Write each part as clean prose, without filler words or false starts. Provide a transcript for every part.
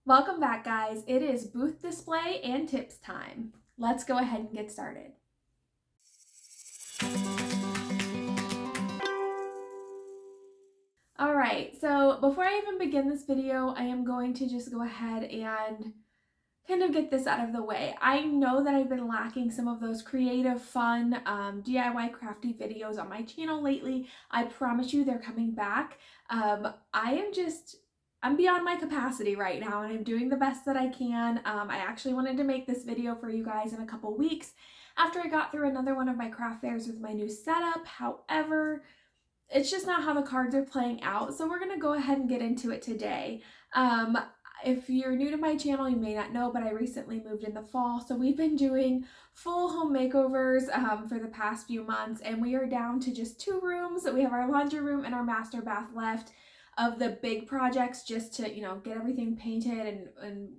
Welcome back, guys. It is booth display and tips time. Let's go ahead and get started. All right, so before I even begin this video, I am going to just go ahead and kind of get this out of the way. I know that I've been lacking some of those creative, fun, DIY crafty videos on my channel lately. I promise you they're coming back. I'm beyond my capacity right now, and I'm doing the best that I can. I actually wanted to make this video for you guys in a couple weeks after I got through another one of my craft fairs with my new setup. However, it's just not how the cards are playing out, so we're going to go ahead and get into it today. If you're new to my channel, you may not know, but I recently moved in the fall, so we've been doing full home makeovers for the past few months, and we are down to just 2 rooms. We have our laundry room and our master bath left of the big projects, just to, get everything painted and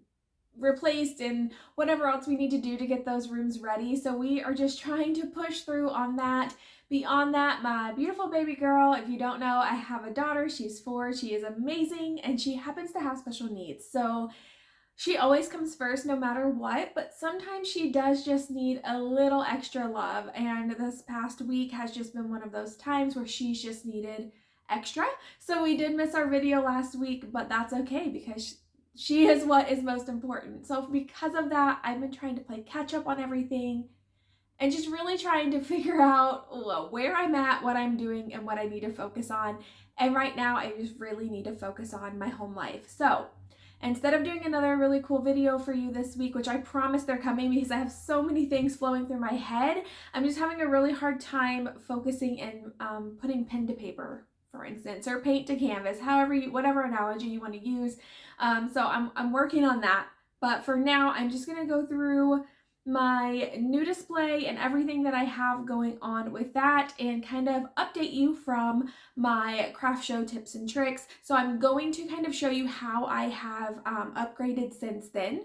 replaced and whatever else we need to do to get those rooms ready. So we are just trying to push through on that. Beyond that, my beautiful baby girl, if you don't know, I have a daughter. She's 4. She is amazing, and she happens to have special needs. So she always comes first no matter what, but sometimes she does just need a little extra love. And this past week has just been one of those times where she's just needed extra. So we did miss our video last week, but that's okay because she is what is most important. So because of that, I've been trying to play catch up on everything and just really trying to figure out where I'm at, what I'm doing, and what I need to focus on. And right now, I just really need to focus on my home life. So instead of doing another really cool video for you this week, which I promise they're coming because I have so many things flowing through my head, I'm just having a really hard time focusing and putting pen to paper, for instance, or paint to canvas, whatever analogy you want to use. So I'm working on that. But for now, I'm just going to go through my new display and everything that I have going on with that and kind of update you from my craft show tips and tricks. So I'm going to kind of show you how I have upgraded since then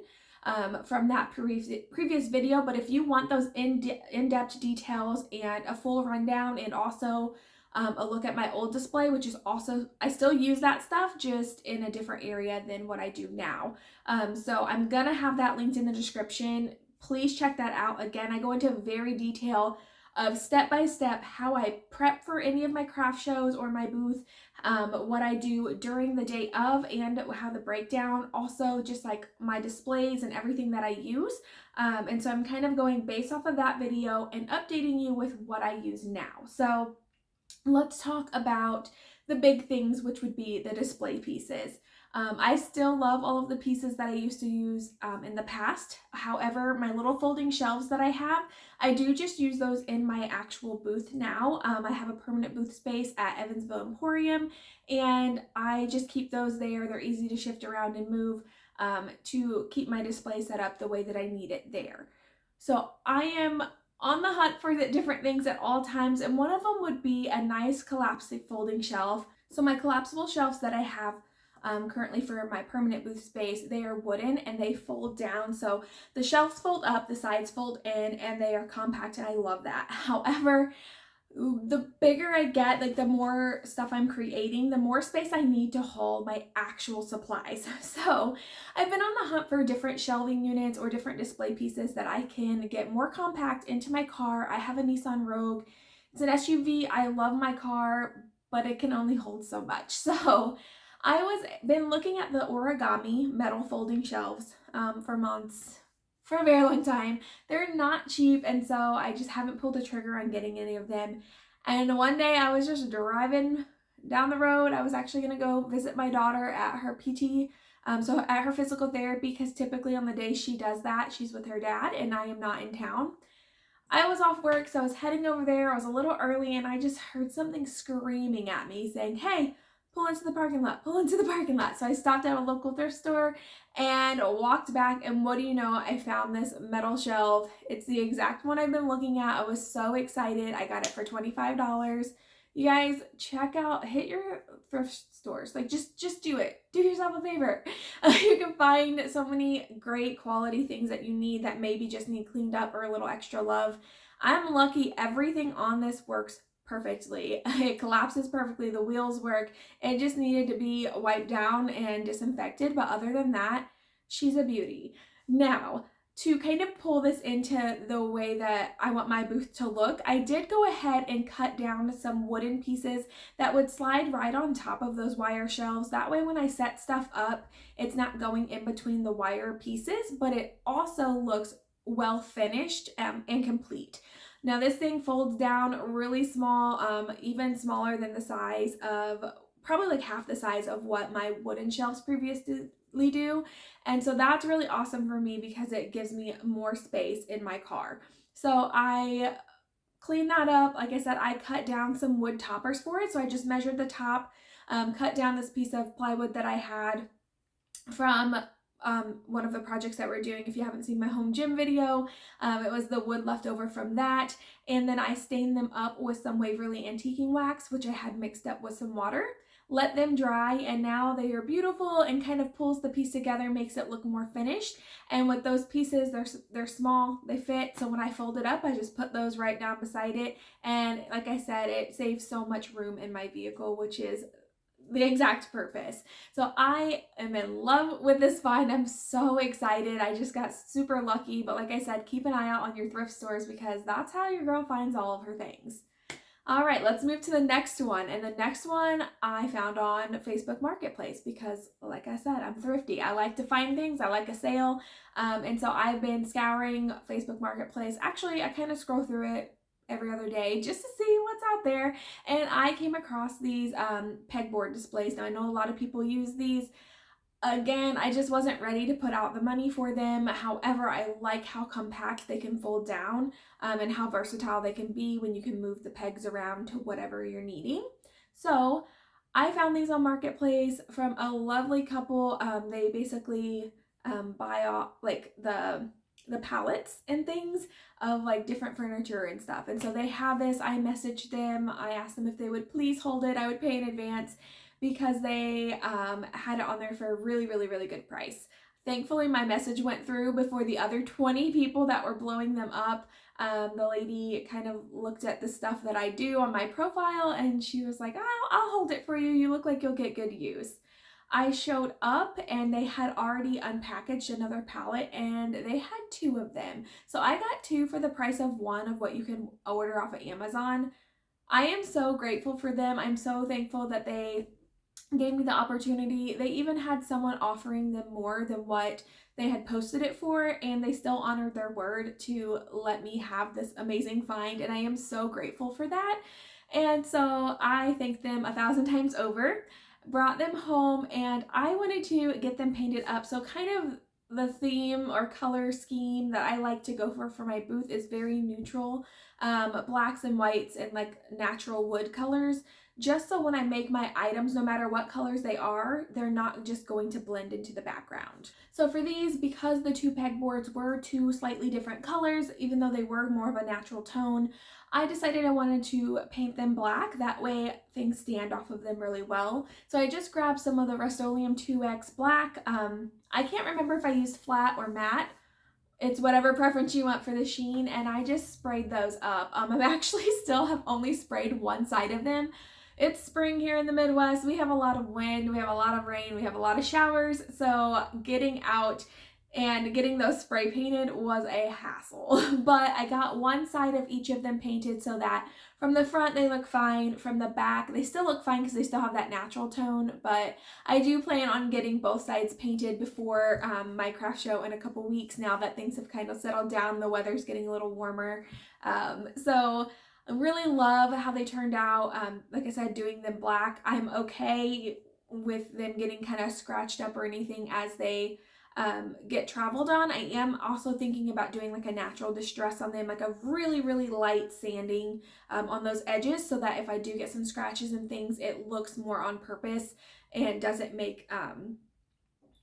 from that previous video. But if you want those in-depth details and a full rundown and also a look at my old display, which is also, I still use that stuff just in a different area than what I do now. So I'm gonna have that linked in the description. Please check that out. Again, I go into very detail of step by step how I prep for any of my craft shows or my booth, what I do during the day of, and how the breakdown, also just like my displays and everything that I use. And so I'm kind of going based off of that video and updating you with what I use now. So let's talk about the big things, which would be the display pieces. I still love all of the pieces that I used to use in the past. However, my little folding shelves that I have, I do just use those in my actual booth now. I have a permanent booth space at Evansville Emporium, and I just keep those there. They're easy to shift around and move to keep my display set up the way that I need it there. So I am on the hunt for the different things at all times, and one of them would be a nice collapsible folding shelf. So my collapsible shelves that I have currently for my permanent booth space, they are wooden and they fold down. So the shelves fold up, the sides fold in, and they are compact, and I love that. However, the bigger I get, like the more stuff I'm creating, the more space I need to hold my actual supplies. So I've been on the hunt for different shelving units or different display pieces that I can get more compact into my car. I have a Nissan Rogue. It's an SUV. I love my car, but it can only hold so much. So I was been looking at the Origami metal folding shelves for months, for a very long time. They're not cheap, and so I just haven't pulled the trigger on getting any of them. And one day I was just driving down the road. I was actually going to go visit my daughter at her PT, so at her physical therapy, because typically on the day she does that, she's with her dad and I am not in town. I was off work, so I was heading over there. I was a little early, and I just heard something screaming at me saying, "Hey, pull into the parking lot, pull into the parking lot." So I stopped at a local thrift store and walked back, and what do you know, I found this metal shelf. It's the exact one I've been looking at. I was so excited. I got it for $25. You guys, check out, hit your thrift stores. Like, just do it. Do yourself a favor. You can find so many great quality things that you need that maybe just need cleaned up or a little extra love. I'm lucky everything on this works perfectly. It collapses perfectly. The wheels work. It just needed to be wiped down and disinfected. But other than that, She's a beauty. Now, to kind of pull this into the way that I want my booth to look, I did go ahead and cut down some wooden pieces that would slide right on top of those wire shelves. That way when I set stuff up, it's not going in between the wire pieces, but it also looks well finished and complete. Now this thing folds down really small, even smaller than the size of, probably like half the size of what my wooden shelves previously do. And so that's really awesome for me because it gives me more space in my car. So I cleaned that up. Like I said, I cut down some wood toppers for it. So I just measured the top, cut down this piece of plywood that I had from one of the projects that we're doing. If you haven't seen my home gym video, it was the wood left over from that. And then I stained them up with some Waverly antiquing wax, which I had mixed up with some water. Let them dry, and now they are beautiful and kind of pulls the piece together, makes it look more finished. And with those pieces, they're small, they fit, so when I fold it up, I just put those right down beside it. And like I said, it saves so much room in my vehicle, which is the exact purpose. So I am in love with this find. I'm so excited. I just got super lucky. But like I said, keep an eye out on your thrift stores because that's how your girl finds all of her things. All right, let's move to the next one. And the next one I found on Facebook Marketplace because, like I said, I'm thrifty. I like to find things. I like a sale. And so I've been scouring Facebook Marketplace. Actually, I kind of scroll through it every other day just to see what's out there. And I came across these pegboard displays. Now, I know a lot of people use these. Again, I just wasn't ready to put out the money for them. However, I like how compact they can fold down and how versatile they can be when you can move the pegs around to whatever you're needing. So I found these on Marketplace from a lovely couple. They basically buy off like the pallets and things of like different furniture and stuff. And so they have this. I messaged them. I asked them if they would please hold it. I would pay in advance because they had it on there for a really, really, really good price. Thankfully, my message went through before the other 20 people that were blowing them up. The lady kind of looked at the stuff that I do on my profile and she was like, oh, I'll hold it for you. You look like you'll get good use. I showed up and they had already unpackaged another pallet and they had 2 of them. So I got 2 for the price of 1 of what you can order off of Amazon. I am so grateful for them. I'm so thankful that they gave me the opportunity. They even had someone offering them more than what they had posted it for, and they still honored their word to let me have this amazing find, and I am so grateful for that. And so I thank them 1,000 times over. Brought them home and I wanted to get them painted up. So kind of the theme or color scheme that I like to go for my booth is very neutral, blacks and whites and like natural wood colors, just so when I make my items, no matter what colors they are, they're not just going to blend into the background. So for these, because the 2 pegboards were 2 slightly different colors, even though they were more of a natural tone, I decided I wanted to paint them black. That way things stand off of them really well. So I just grabbed some of the Rust-Oleum 2X black. I can't remember if I used flat or matte. It's whatever preference you want for the sheen, and I just sprayed those up. I've actually still have only sprayed one side of them. It's spring here in the Midwest. We have a lot of wind, we have a lot of rain, we have a lot of showers, so getting out and getting those spray painted was a hassle. But I got one side of each of them painted so that from the front they look fine, from the back they still look fine because they still have that natural tone, but I do plan on getting both sides painted before my craft show in a couple weeks now that things have kind of settled down, the weather's getting a little warmer. So I really love how they turned out. Like I said, doing them black, I'm okay with them getting kind of scratched up or anything as they get traveled on. I am also thinking about doing like a natural distress on them, like a really, really light sanding on those edges so that if I do get some scratches and things, it looks more on purpose and doesn't make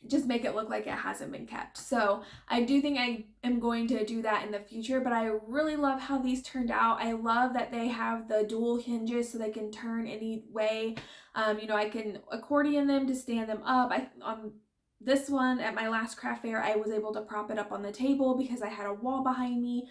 just make it look like it hasn't been kept. So I do think I am going to do that in the future, but I really love how these turned out. I love that they have the dual hinges so they can turn any way. You know, I can accordion them to stand them up. On This one at my last craft fair, I was able to prop it up on the table because I had a wall behind me.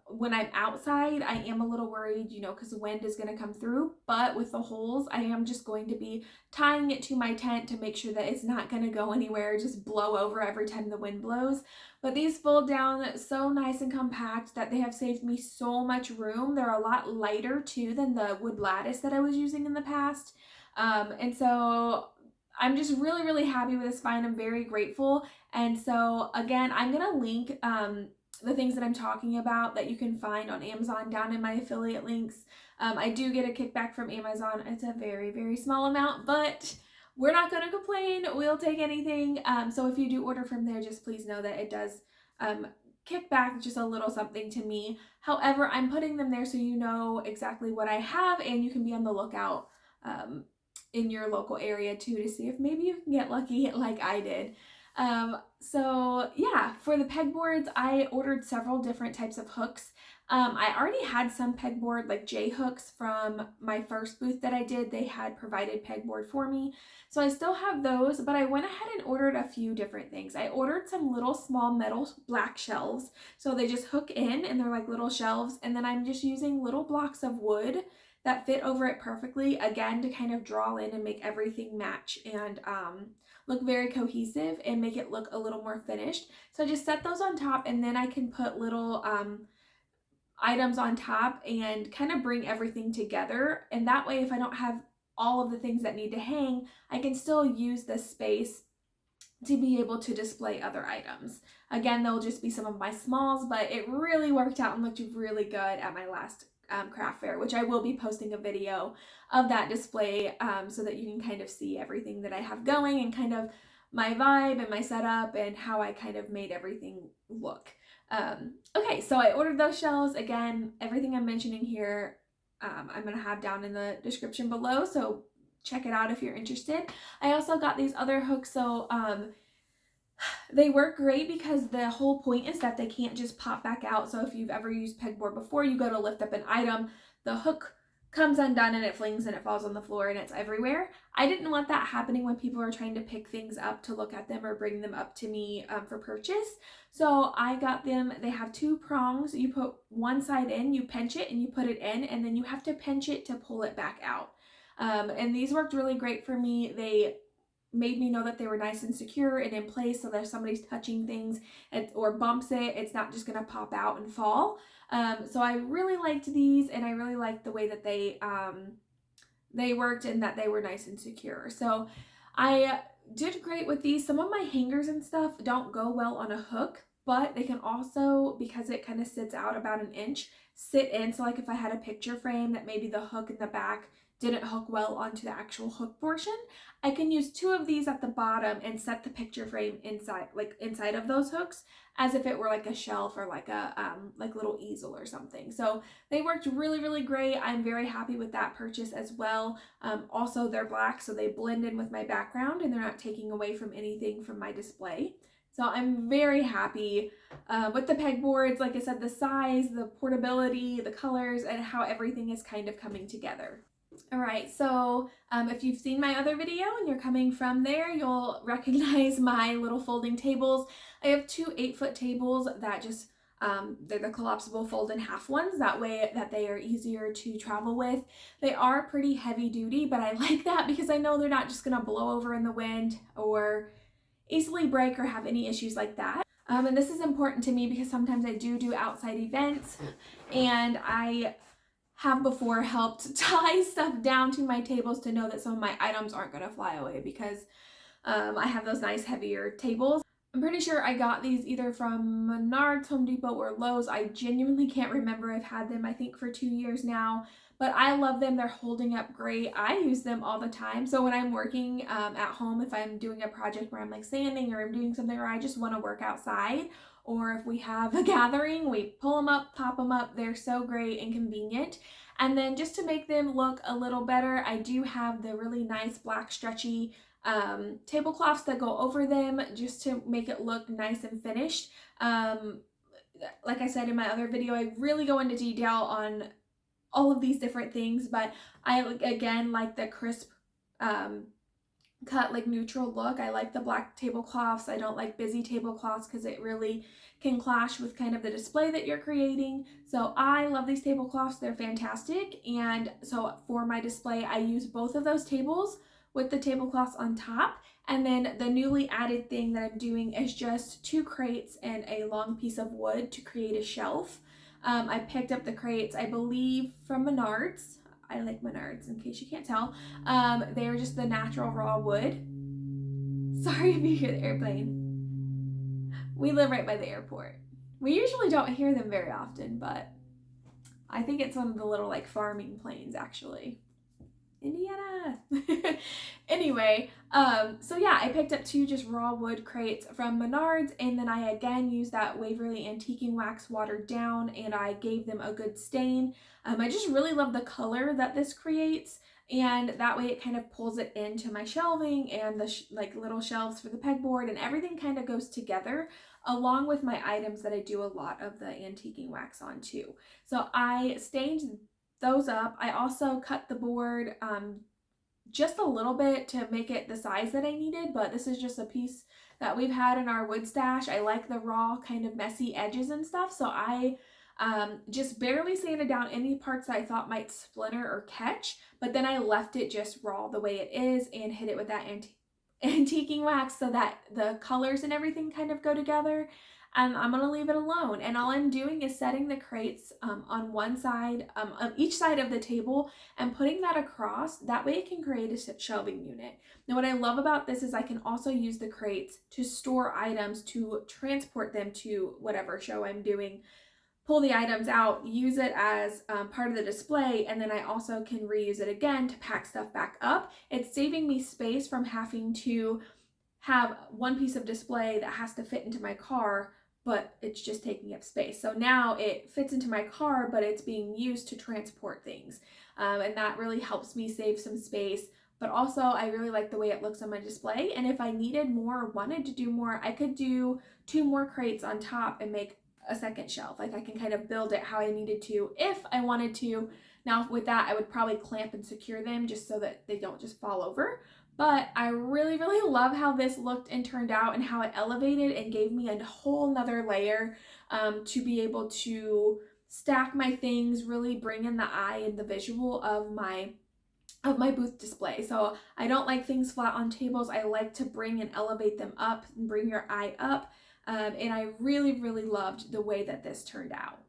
When I'm outside, I am a little worried, you know, because the wind is going to come through, but with the holes, I am just going to be tying it to my tent to make sure that it's not going to go anywhere, just blow over every time the wind blows. But these fold down so nice and compact that they have saved me so much room. They're a lot lighter too than the wood lattice that I was using in the past. And so I'm just really, really happy with this find. I'm very grateful. And so again, I'm going to link the things that I'm talking about that you can find on Amazon down in my affiliate links. I do get a kickback from Amazon. It's a very, very small amount, but we're not going to complain. We'll take anything. So if you do order from there, just please know that it does kick back just a little something to me. However, I'm putting them there so you know exactly what I have, and you can be on the lookout in your local area too to see if maybe you can get lucky like I did. So yeah, for the pegboards, I ordered several different types of hooks. I already had some pegboard like J hooks from my first booth that I did. They had provided pegboard for me. So I still have those, but I went ahead and ordered a few different things. I ordered some little small metal black shelves. So they just hook in and they're like little shelves. And then I'm just using little blocks of wood that fit over it perfectly, again, to kind of draw in and make everything match and look very cohesive and make it look a little more finished. So I just set those on top, and then I can put little items on top and kind of bring everything together. And that way, if I don't have all of the things that need to hang, I can still use this space to be able to display other items. Again, they'll just be some of my smalls, but it really worked out and looked really good at my last craft fair, which I will be posting a video of that display so that you can kind of see everything that I have going and kind of my vibe and my setup and how I kind of made everything look. Okay, so I ordered those shelves. Again, everything I'm mentioning here, I'm going to have down in the description below, so check it out if you're interested. I also got these other hooks, so they work great because the whole point is that they can't just pop back out. So if you've ever used pegboard before, you go to lift up an item, the hook comes undone and it flings and it falls on the floor and it's everywhere. I didn't want that happening when people are trying to pick things up to look at them or bring them up to me for purchase. So I got them. They have two prongs. You put one side in, you pinch it and you put it in, and then you have to pinch it to pull it back out. And these worked really great for me. They made me know that they were nice and secure and in place, so that if somebody's touching things or bumps it, it's not just going to pop out and fall. So I really liked these, and I really liked the way that they worked and that they were nice and secure. So I did great with these. Some of my hangers and stuff don't go well on a hook, but they can also, because it kind of sits out about an inch, sit in. So like if I had a picture frame that maybe the hook in the back didn't hook well onto the actual hook portion, I can use two of these at the bottom and set the picture frame inside of those hooks as if it were like a shelf or like a like little easel or something. So they worked really, really great. I'm very happy with that purchase as well. Also, they're black, so they blend in with my background and they're not taking away from anything from my display. So I'm very happy with the pegboards. Like I said, the size, the portability, the colors, and how everything is kind of coming together. All right, so if you've seen my other video and you're coming from there, you'll recognize my little folding tables. I have two 8-foot tables that just, they're the collapsible fold in half ones. That way that they are easier to travel with. They are pretty heavy duty, but I like that because I know they're not just gonna blow over in the wind or easily break or have any issues like that. And this is important to me because sometimes I do outside events, and I have before helped tie stuff down to my tables to know that some of my items aren't going to fly away because I have those nice heavier tables. I'm pretty sure I got these either from Menards, Home Depot, or Lowe's. I genuinely can't remember. I've had them I think for 2 years now, but I love them. They're holding up great. I use them all the time. So when I'm working at home, if I'm doing a project where I'm like sanding or I'm doing something where I just want to work outside, or if we have a gathering, we pull them up, pop them up. They're so great and convenient. And then just to make them look a little better, I do have the really nice black stretchy tablecloths that go over them just to make it look nice and finished. Like I said in my other video, I really go into detail on all of these different things, but I again like the crisp cut like neutral look. I like the black tablecloths. I don't like busy tablecloths because it really can clash with kind of the display that you're creating. So I love these tablecloths. They're fantastic. And so for my display, I use both of those tables with the tablecloths on top. And then the newly added thing that I'm doing is just 2 crates and a long piece of wood to create a shelf. I picked up the crates, I believe, from Menards. I like Menards, in case you can't tell. They are just the natural raw wood. Sorry if you hear the airplane. We live right by the airport. We usually don't hear them very often, but I think it's one of the little like farming planes actually. Indiana. Anyway, so yeah, I picked up 2 just raw wood crates from Menards, and then I again used that Waverly Antiquing Wax watered down, and I gave them a good stain. I just really love the color that this creates, and that way it kind of pulls it into my shelving and the like little shelves for the pegboard, and everything kind of goes together along with my items that I do a lot of the antiquing wax on too. So I stained those up. I also cut the board just a little bit to make it the size that I needed, but this is just a piece that we've had in our wood stash. I like the raw kind of messy edges and stuff, so I just barely sanded down any parts that I thought might splinter or catch, but then I left it just raw the way it is and hit it with that antiquing wax so that the colors and everything kind of go together. And I'm going to leave it alone, and all I'm doing is setting the crates on one side of each side of the table and putting that across. That way it can create a shelving unit. Now what I love about this is I can also use the crates to store items, to transport them to whatever show I'm doing, pull the items out, use it as part of the display, and then I also can reuse it again to pack stuff back up. It's saving me space from having to have one piece of display that has to fit into my car, but it's just taking up space. So now it fits into my car, but it's being used to transport things. And that really helps me save some space. But also I really like the way it looks on my display. And if I needed more or wanted to do more, I could do 2 more crates on top and make a second shelf. Like I can kind of build it how I needed to if I wanted to. Now with that, I would probably clamp and secure them just so that they don't just fall over. But I really, really love how this looked and turned out, and how it elevated and gave me a whole nother layer to be able to stack my things, really bring in the eye and the visual of my booth display. So I don't like things flat on tables. I like to bring and elevate them up and bring your eye up. And I really, really loved the way that this turned out.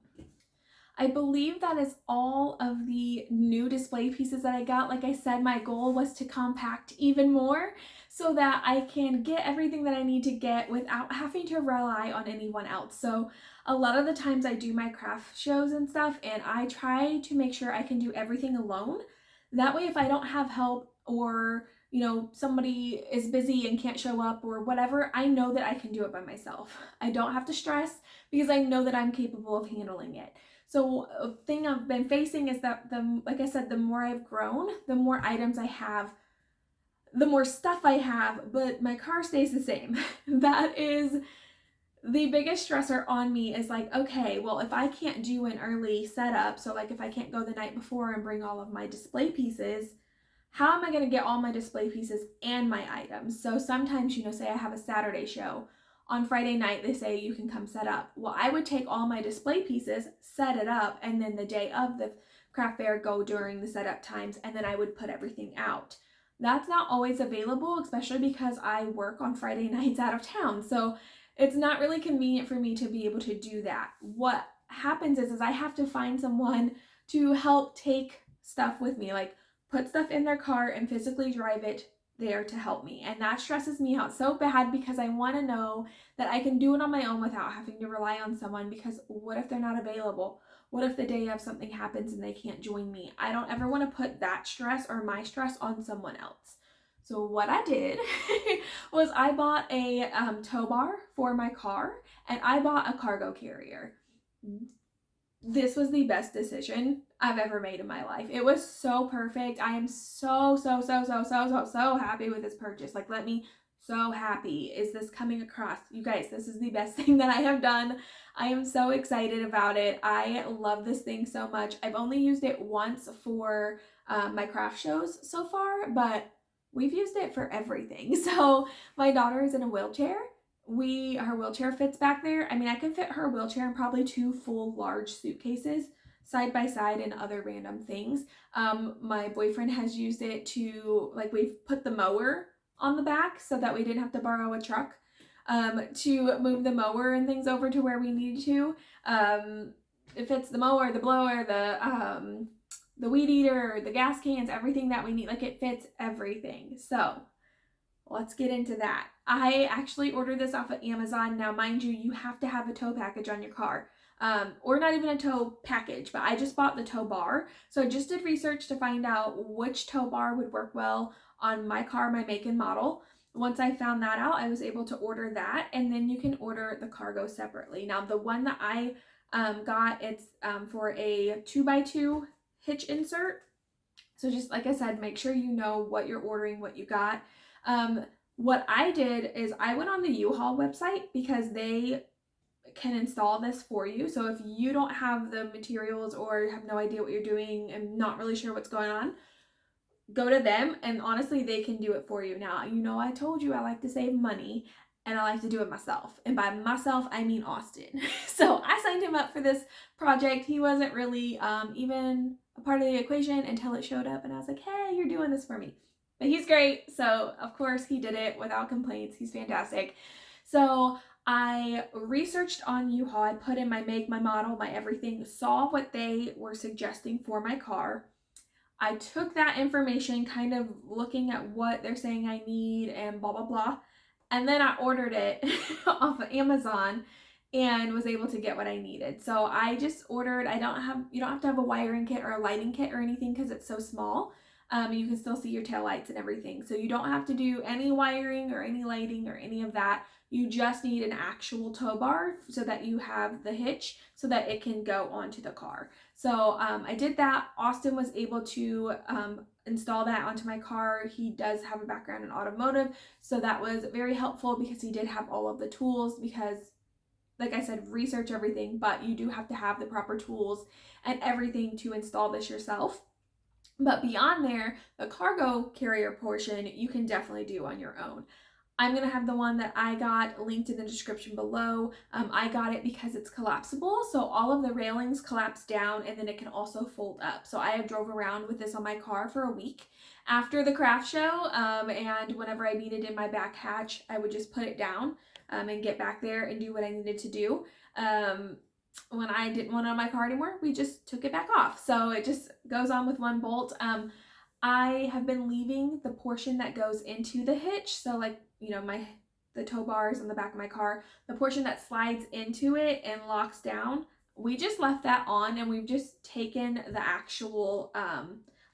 I believe that is all of the new display pieces that I got. Like I said, my goal was to compact even more so that I can get everything that I need to get without having to rely on anyone else. So a lot of the times I do my craft shows and stuff, and I try to make sure I can do everything alone. That way, if I don't have help, or somebody is busy and can't show up or whatever, I know that I can do it by myself. I don't have to stress because I know that I'm capable of handling it. So a thing I've been facing is that like I said, the more I've grown, the more items I have, the more stuff I have, but my car stays the same. That is the biggest stressor on me, is like, okay, well, if I can't do an early setup, so like if I can't go the night before and bring all of my display pieces, how am I going to get all my display pieces and my items? So sometimes, say I have a Saturday show. On Friday night, they say you can come set up. Well, I would take all my display pieces, set it up, and then the day of the craft fair, go during the setup times, and then I would put everything out. That's not always available, especially because I work on Friday nights out of town. So it's not really convenient for me to be able to do that. What happens is I have to find someone to help take stuff with me, like put stuff in their car and physically drive it there to help me. And that stresses me out so bad because I want to know that I can do it on my own without having to rely on someone, because what if they're not available? What if the day of something happens and they can't join me? I don't ever want to put that stress or my stress on someone else. So what I did was I bought a tow bar for my car, and I bought a cargo carrier. This was the best decision I've ever made in my life. It was so perfect. I am so happy with this purchase. Like, let me so happy. Is this coming across? You guys, this is the best thing that I have done. I am so excited about it. I love this thing so much. I've only used it once for my craft shows so far, but we've used it for everything. So my daughter is in a wheelchair. Her wheelchair fits back there. I mean, I can fit her wheelchair in probably 2 full large suitcases side by side and other random things. My boyfriend has used it to, like, we've put the mower on the back so that we didn't have to borrow a truck to move the mower and things over to where we need to. It fits the mower, the blower, the weed eater, the gas cans, everything that we need. Like, it fits everything. So let's get into that. I actually ordered this off of Amazon. Now, mind you, you have to have a tow package on your car. Or not even a tow package, but I just bought the tow bar. So I just did research to find out which tow bar would work well on my car, my make and model. Once I found that out, I was able to order that, and then you can order the cargo separately. Now, the one that I got, it's for a 2x2 hitch insert. So just like I said, make sure you know what you're ordering, what you got. What I did is I went on the U-Haul website because they can install this for you. So if you don't have the materials or have no idea what you're doing and not really sure what's going on, go to them, and honestly, they can do it for you. Now, you know, I told you I like to save money and I like to do it myself. And by myself, I mean Austin. So I signed him up for this project. He wasn't really even a part of the equation until it showed up, and I was like, hey, you're doing this for me. But he's great. So of course he did it without complaints. He's fantastic. So I researched on U-Haul. I put in my make, my model, my everything, saw what they were suggesting for my car. I took that information, kind of looking at what they're saying I need and blah, blah, blah. And then I ordered it off of Amazon and was able to get what I needed. So I just ordered, you don't have to have a wiring kit or a lighting kit or anything because it's so small. You can still see your taillights and everything. So you don't have to do any wiring or any lighting or any of that. You just need an actual tow bar so that you have the hitch so that it can go onto the car. So I did that. Austin was able to install that onto my car. He does have a background in automotive, so that was very helpful because he did have all of the tools, because like I said, research everything, but you do have to have the proper tools and everything to install this yourself. But beyond there, the cargo carrier portion, you can definitely do on your own. I'm going to have the one that I got linked in the description below. I got it because it's collapsible, so all of the railings collapse down and then it can also fold up. So I have drove around with this on my car for a week after the craft show, and whenever I needed in my back hatch, I would just put it down and get back there and do what I needed to do. When I didn't want it on my car anymore, we just took it back off. So it just goes on with one bolt. I have been leaving the portion that goes into the hitch. So like, you know, the tow bars on the back of my car, the portion that slides into it and locks down, we just left that on, and we've just taken the actual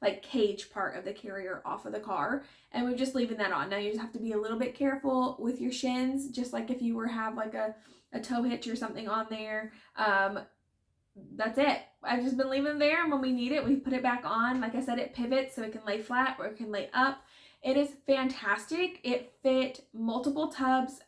like cage part of the carrier off of the car, and we're just leaving that on. Now you just have to be a little bit careful with your shins, just like if you were have like a tow hitch or something on there. That's it. I've just been leaving it there, and when we need it, we put it back on. Like I said, it pivots so it can lay flat or it can lay up. It is fantastic. It fit multiple tubs.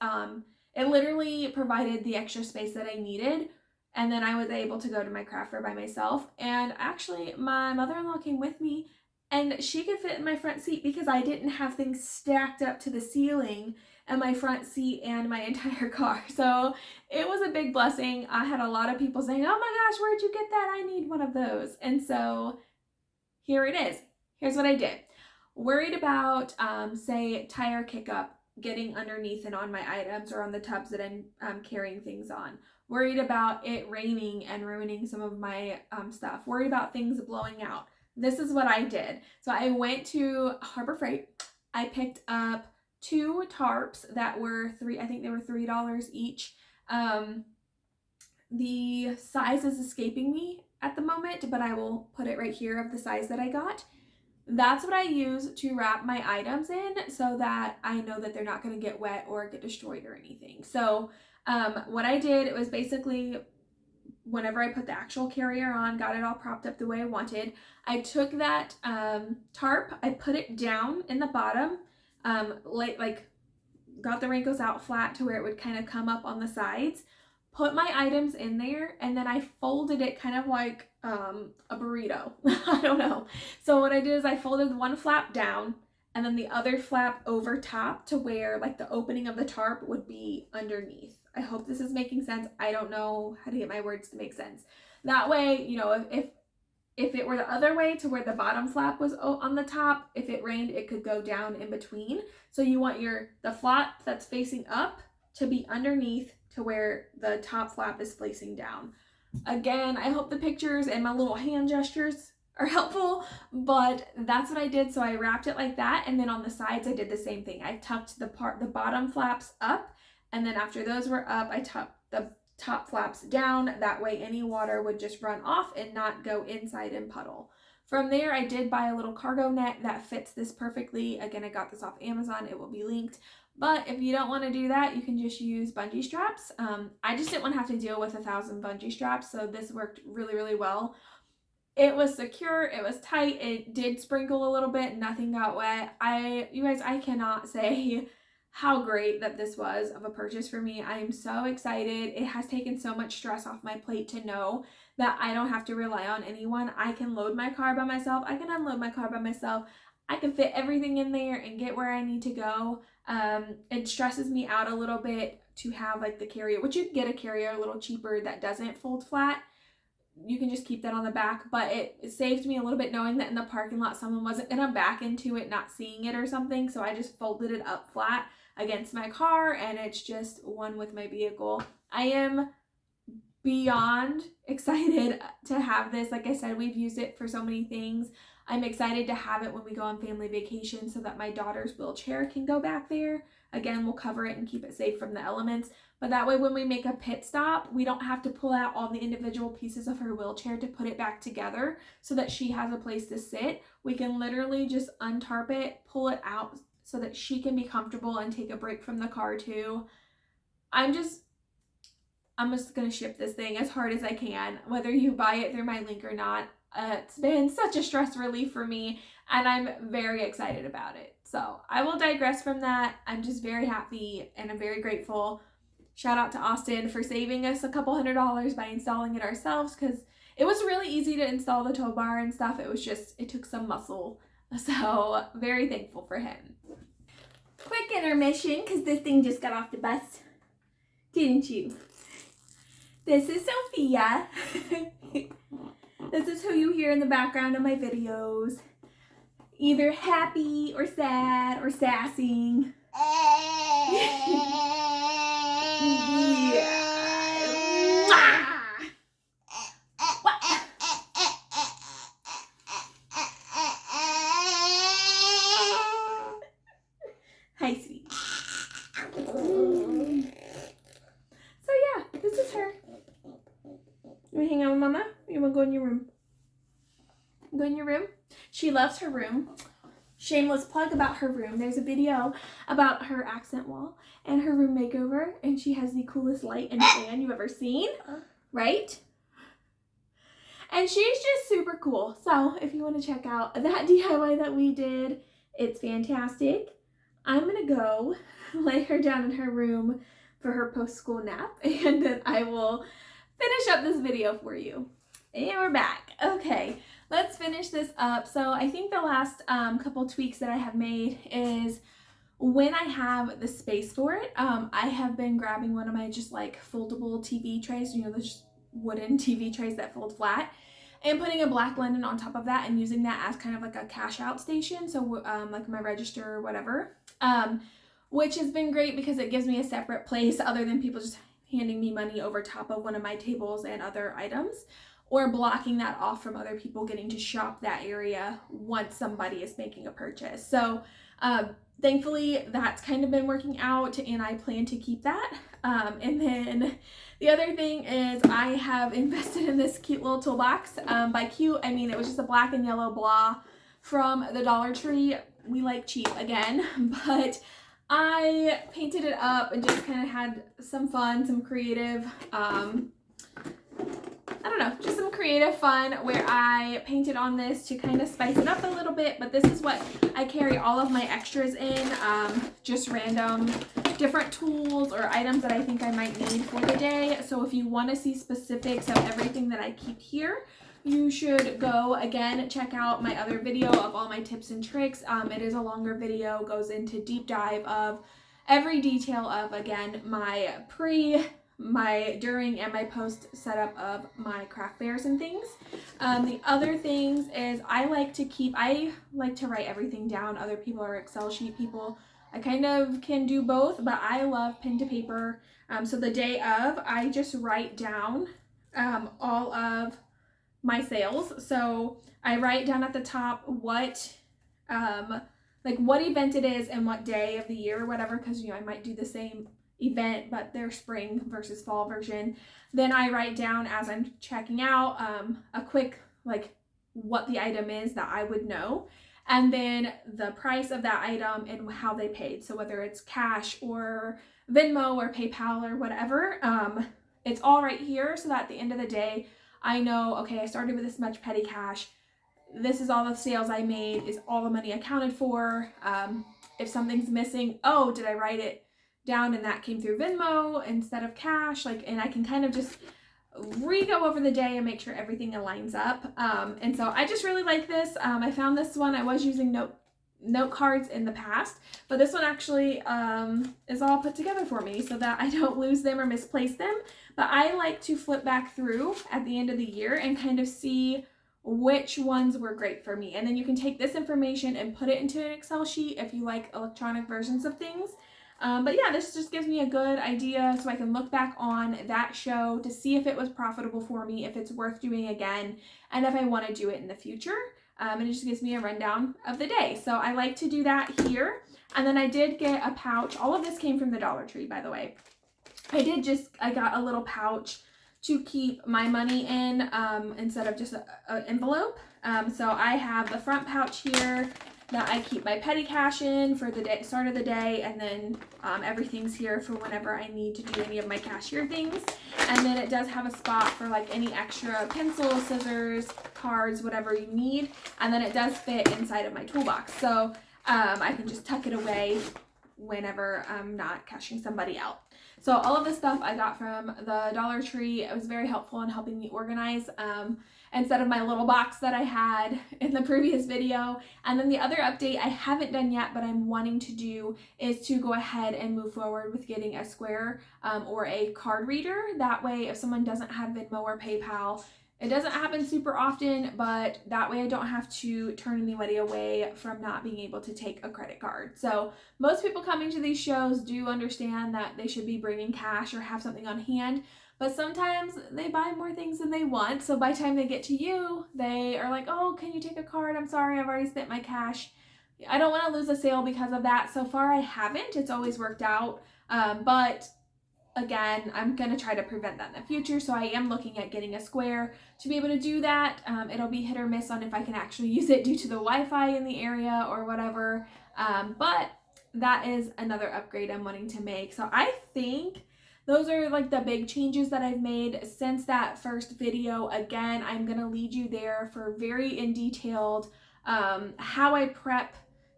It literally provided the extra space that I needed, and then I was able to go to my craft fair by myself. And actually, my mother-in-law came with me, and she could fit in my front seat because I didn't have things stacked up to the ceiling in my front seat and my entire car. So it was a big blessing. I had a lot of people saying, oh my gosh, where'd you get that? I need one of those. And so here it is. Here's what I did. Worried about, say, tire kick up, getting underneath and on my items or on the tubs that I'm carrying things on. Worried about it raining and ruining some of my stuff. Worried about things blowing out. This is what I did. So I went to Harbor Freight. I picked up 2 tarps that were I think they were $3 each. The size is escaping me at the moment, but I will put it right here of the size that I got. That's what I use to wrap my items in so that I know that they're not going to get wet or get destroyed or anything. So what I did, it was basically whenever I put the actual carrier on, got it all propped up the way I wanted, I took that tarp, I put it down in the bottom, like got the wrinkles out flat to where it would kind of come up on the sides, put my items in there, and then I folded it kind of like a burrito. I don't know. So what I did is I folded one flap down, and then the other flap over top to where like the opening of the tarp would be underneath. I hope this is making sense. I don't know how to get my words to make sense. That way, you know, if it were the other way to where the bottom flap was on the top, if it rained, it could go down in between. So you want the flap that's facing up to be underneath to where the top flap is facing down. Again, I hope the pictures and my little hand gestures are helpful, but that's what I did. So I wrapped it like that, and then on the sides I did the same thing. I tucked the bottom flaps up, and then after those were up, I tucked the top flaps down. That way any water would just run off and not go inside and puddle. From there, I did buy a little cargo net that fits this perfectly. Again, I got this off Amazon. It will be linked. But if you don't want to do that, you can just use bungee straps. I just didn't want to have to deal with 1,000 bungee straps, so this worked really, really well. It was secure, it was tight, it did sprinkle a little bit, nothing got wet. You guys, I cannot say how great that this was of a purchase for me. I am so excited. It has taken so much stress off my plate to know that I don't have to rely on anyone. I can load my car by myself. I can unload my car by myself. I can fit everything in there and get where I need to go. It stresses me out a little bit to have like the carrier, which you can get a carrier a little cheaper that doesn't fold flat. You can just keep that on the back, but it saved me a little bit knowing that in the parking lot someone wasn't gonna back into it not seeing it or something. So I just folded it up flat against my car, and it's just one with my vehicle. I am beyond excited to have this. Like I said, we've used it for so many things. I'm excited to have it when we go on family vacation so that my daughter's wheelchair can go back there. Again, we'll cover it and keep it safe from the elements. But that way when we make a pit stop, we don't have to pull out all the individual pieces of her wheelchair to put it back together so that she has a place to sit. We can literally just untarp it, pull it out so that she can be comfortable and take a break from the car too. I'm just gonna ship this thing as hard as I can, whether you buy it through my link or not. It's been such a stress relief for me, and I'm very excited about it. So I will digress from that. I'm just very happy and I'm very grateful. Shout out to Austin for saving us a couple $100 by installing it ourselves, because it was really easy to install the tow bar and stuff. It took some muscle. So very thankful for him. Quick intermission, because this thing just got off the bus. Didn't you? This is Sophia. This is who you hear in the background of my videos. Either happy or sad or sassing. Hi, sweetie. So yeah, this is her. You wanna hang out with Mama? Or you wanna go in your room? Go in your room? She loves her room. Shameless plug about her room. There's a video about her accent wall and her room makeover, and she has the coolest light and fan you've ever seen, right? And she's just super cool. So if you want to check out that DIY that we did, it's fantastic. I'm gonna go lay her down in her room for her post-school nap, and then I will finish up this video for you. And we're back. Okay, let's finish this up. So I think the last couple tweaks that I have made is when I have the space for it, I have been grabbing one of my just like foldable TV trays, you know, those wooden TV trays that fold flat, and putting a black linen on top of that and using that as kind of like a cash out station. So like my register or whatever, which has been great because it gives me a separate place other than people just handing me money over top of one of my tables and other items, or blocking that off from other people getting to shop that area once somebody is making a purchase. So thankfully that's kind of been working out, and I plan to keep that. And then the other thing is I have invested in this cute little toolbox. By cute, I mean it was just a black and yellow blah from the Dollar Tree. We like cheap again, but I painted it up and just kind of had some fun, some creative, I don't know, just some creative fun where I painted on this to kind of spice it up a little bit. But this is what I carry all of my extras in, just random different tools or items that I think I might need for the day. So if you want to see specifics of everything that I keep here, you should go again, check out my other video of all my tips and tricks. It is a longer video, goes into deep dive of every detail of, again, my pre, my during, and my post setup of my craft fairs and things. The other things is I like to write everything down. Other people are Excel sheet people. I kind of can do both, but I love pen to paper. So the day of, I just write down all of my sales. So I write down at the top what what event it is and what day of the year or whatever, because I might do the same event but their spring versus fall version. Then I write down as I'm checking out a quick what the item is that I would know, and then the price of that item and how they paid. So whether it's cash or Venmo or PayPal or whatever, it's all right here, so that at the end of the day I know, okay, I started with this much petty cash. This is all the sales I made. Is all the money accounted for? If something's missing, oh, did I write it down and that came through Venmo instead of cash? And I can kind of just go over the day and make sure everything aligns up. And so I just really like this. I found this one. I was using note cards in the past, but this one actually is all put together for me so that I don't lose them or misplace them. But I like to flip back through at the end of the year and kind of see which ones were great for me. And then you can take this information and put it into an Excel sheet if you like electronic versions of things. But yeah, this just gives me a good idea so I can look back on that show to see if it was profitable for me, if it's worth doing again, and if I want to do it in the future. And it just gives me a rundown of the day. So I like to do that here. And then I did get a pouch. All of this came from the Dollar Tree, by the way. I got a little pouch to keep my money in instead of just an envelope. So I have the front pouch here that I keep my petty cash in for the day, start of the day, and then everything's here for whenever I need to do any of my cashier things. And then it does have a spot for any extra pencils, scissors, cards, whatever you need. And then it does fit inside of my toolbox. So I can just tuck it away whenever I'm not cashing somebody out. So all of this stuff I got from the Dollar Tree. It was very helpful in helping me organize instead of my little box that I had in the previous video. And then the other update I haven't done yet, but I'm wanting to do, is to go ahead and move forward with getting a Square or a card reader. That way, if someone doesn't have Venmo or PayPal, it doesn't happen super often, but that way I don't have to turn anybody away from not being able to take a credit card. So most people coming to these shows do understand that they should be bringing cash or have something on hand, but sometimes they buy more things than they want. So by the time they get to you, they are like, oh, can you take a card? I'm sorry, I've already spent my cash. I don't want to lose a sale because of that. So far I haven't. It's always worked out. But again, I'm going to try to prevent that in the future. So I am looking at getting a Square to be able to do that. It'll be hit or miss on if I can actually use it due to the Wi-Fi in the area or whatever. But that is another upgrade I'm wanting to make. So I think those are the big changes that I've made since that first video. Again, I'm going to lead you there for very in detailed how I prep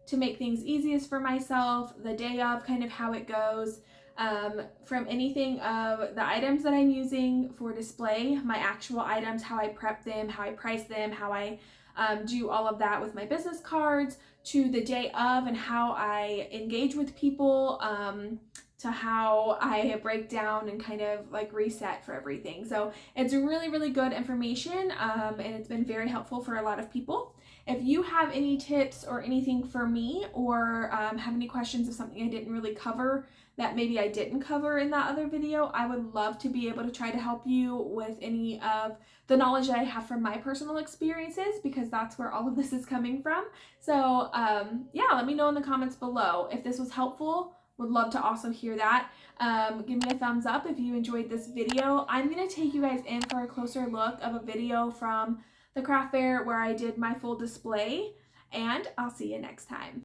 to make things easiest for myself, the day of, kind of how it goes. From anything of the items that I'm using for display, my actual items, how I prep them, how I price them, how I do all of that with my business cards, to the day of and how I engage with people, to how I break down and kind of reset for everything. So it's really, really good information, and it's been very helpful for a lot of people. If you have any tips or anything for me, or have any questions of something I didn't really cover that maybe I didn't cover in that other video, I would love to be able to try to help you with any of the knowledge that I have from my personal experiences, because that's where all of this is coming from. So yeah, let me know in the comments below if this was helpful. Would love to also hear that. Give me a thumbs up if you enjoyed this video. I'm going to take you guys in for a closer look of a video from the craft fair where I did my full display, and I'll see you next time.